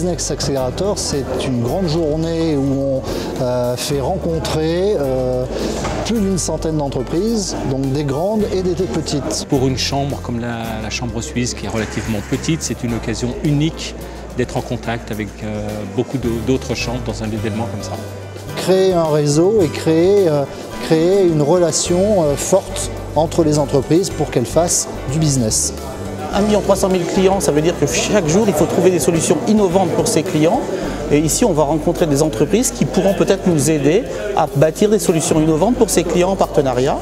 Business Accelerator, c'est une grande journée où on fait rencontrer plus d'une centaine d'entreprises, donc des grandes et des petites. Pour une chambre comme la chambre suisse, qui est relativement petite, c'est une occasion unique d'être en contact avec beaucoup d'autres chambres dans un événement comme ça. Créer un réseau et créer une relation forte entre les entreprises pour qu'elles fassent du business. 1 300 000 clients, ça veut dire que chaque jour, il faut trouver des solutions innovantes pour ces clients. Et ici, on va rencontrer des entreprises qui pourront peut-être nous aider à bâtir des solutions innovantes pour ces clients en partenariat.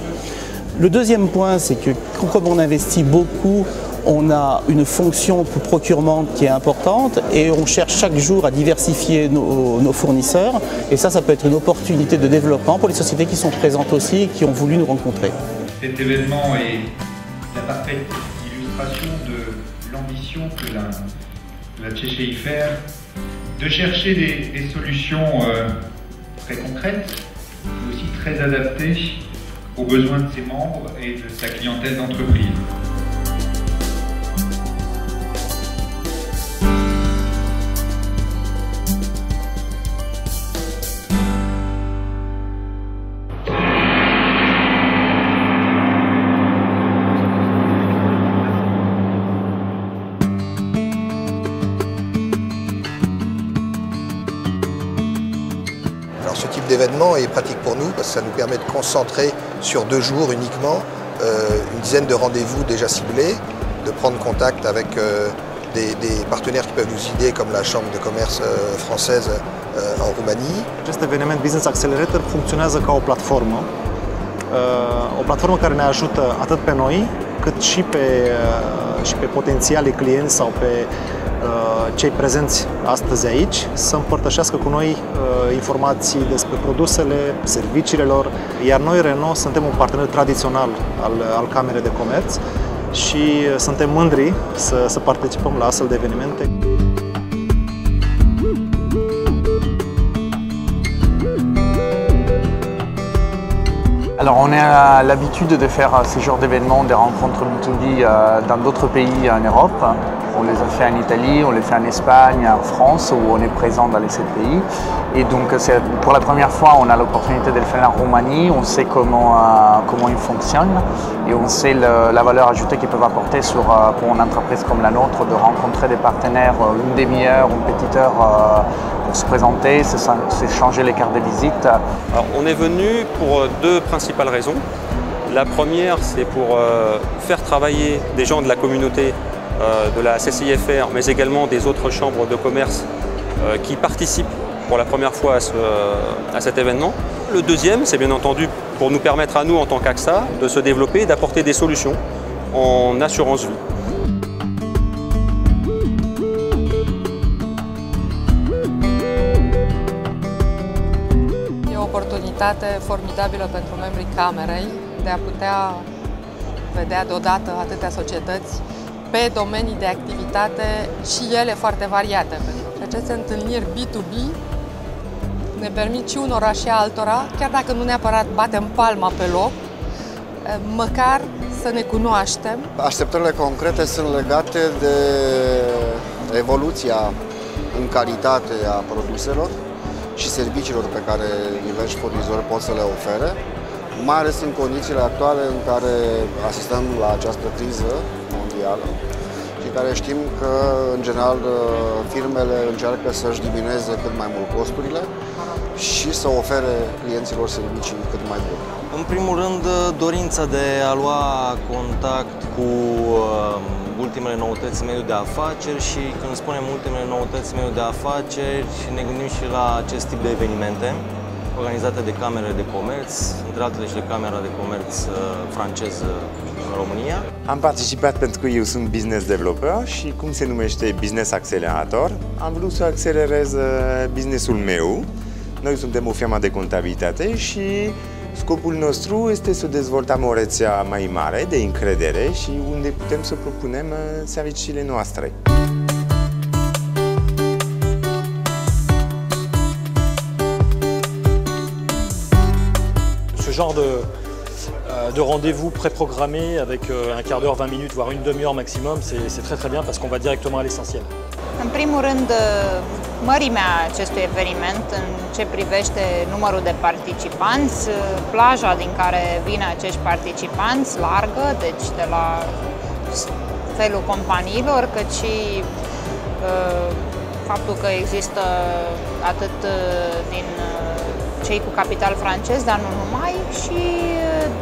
Le deuxième point, c'est que comme on investit beaucoup, on a une fonction de procurement qui est importante et on cherche chaque jour à diversifier nos fournisseurs. Et ça peut être une opportunité de développement pour les sociétés qui sont présentes aussi et qui ont voulu nous rencontrer. Cet événement est la parfaite illustration de l'ambition que la CCIFR de chercher des solutions très concrètes, mais aussi très adaptées aux besoins de ses membres et de sa clientèle d'entreprise. Alors ce type d'événement est pratique pour nous parce que ça nous permet de concentrer sur 2 jours uniquement une dizaine de rendez-vous déjà ciblés, de prendre contact avec des partenaires qui peuvent nous aider comme la Chambre de commerce française en Roumanie. Acest eveniment Business Accelerator funcționează ca o platformă care ne ajută atât pe noi, cât și pe potențialii clienți sau pe cei prezenți astăzi aici să împărtășească cu noi informații despre produsele, serviciile lor, iar noi, Renault, suntem un partener tradițional al Camerei de Comerț și suntem mândri să participăm la astfel de evenimente. Alors on a l'habitude de faire ce genre d'événements, des rencontres B2B dans d'autres pays en Europe. On les a fait en Italie, on les fait en Espagne, en France, où on est présent dans les 7 pays. Et donc pour la première fois, on a l'opportunité de le faire en Roumanie, on sait comment ils fonctionnent et on sait la valeur ajoutée qu'ils peuvent apporter pour une entreprise comme la nôtre, de rencontrer des partenaires une demi-heure, une petite heure pour se présenter, s'échanger les cartes de visite. Alors, on est venu pour 2 principales raisons. La première, c'est pour faire travailler des gens de la communauté de la CCIFR, mais également des autres chambres de commerce qui participent pour la première fois à cet événement. Le deuxième, c'est bien entendu pour nous permettre à nous, en tant qu'AXA, de se développer et d'apporter des solutions en assurance vie. E o oportunitate formidabilă pentru membrii Camerei de a putea vedea deodată atâtea societăți pe domenii de activitate și ele foarte variate. Pentru că aceste întâlniri B2B ne permit și unora și altora, chiar dacă nu neapărat batem palma pe loc, măcar să ne cunoaștem. Așteptările concrete sunt legate de evoluția în calitate a produselor și serviciilor pe care diversi furnizori pot să le ofere, mai ales în condițiile actuale în care asistăm la această criză mondială și care știm că, în general, firmele încearcă să-și diminueze cât mai mult costurile și să ofere clienților servicii cât mai bune. În primul rând, dorința de a lua contact cu ultimele noutăți în mediul de afaceri și când spunem ultimele noutăți în mediul de afaceri, ne gândim și la acest tip de evenimente organizate de Camerele de Comerț, între altele și de Camera de Comerț franceză în România. Am participat pentru că eu sunt business developer și cum se numește Business Accelerator, am vrut să accelerez businessul meu. Noi suntem o firmă de contabilitate și scopul nostru este să dezvoltăm o rețea mai mare de încredere și unde putem să propunem serviciile noastre. Ce genre de rendez-vous préprogrammés avec un quart d'heure, 20 minutes, voire une demi-heure maximum, c'est très bien parce qu'on va directement à l'essentiel. În primul rând, mărimea acestui eveniment în ce privește numărul de participanți, plaja din care vin acești participanți largă, deci de la felul companiilor, cât și faptul că există atât din cei cu capital francez, dar nu numai, și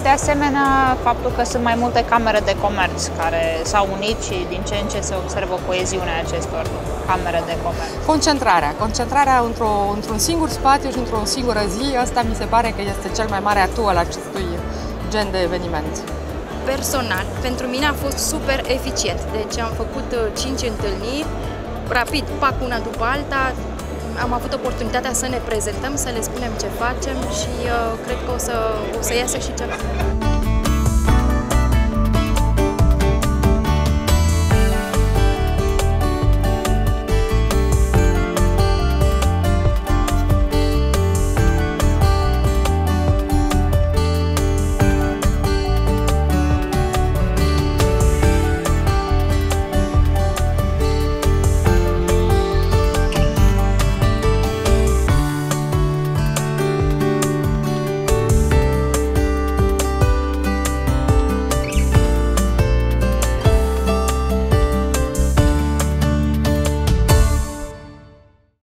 de asemenea faptul că sunt mai multe camere de comerț care s-au unit și din ce în ce se observă coeziunea acestor camere de comerț. Concentrarea într-un singur spațiu și într-o singură zi, asta mi se pare că este cel mai mare atu al acestui gen de eveniment. Personal, pentru mine a fost super eficient, deci am făcut 5 întâlniri, rapid, pac una după alta. Am avut oportunitatea să ne prezentăm, să le spunem ce facem și cred că o să iasă și ceva.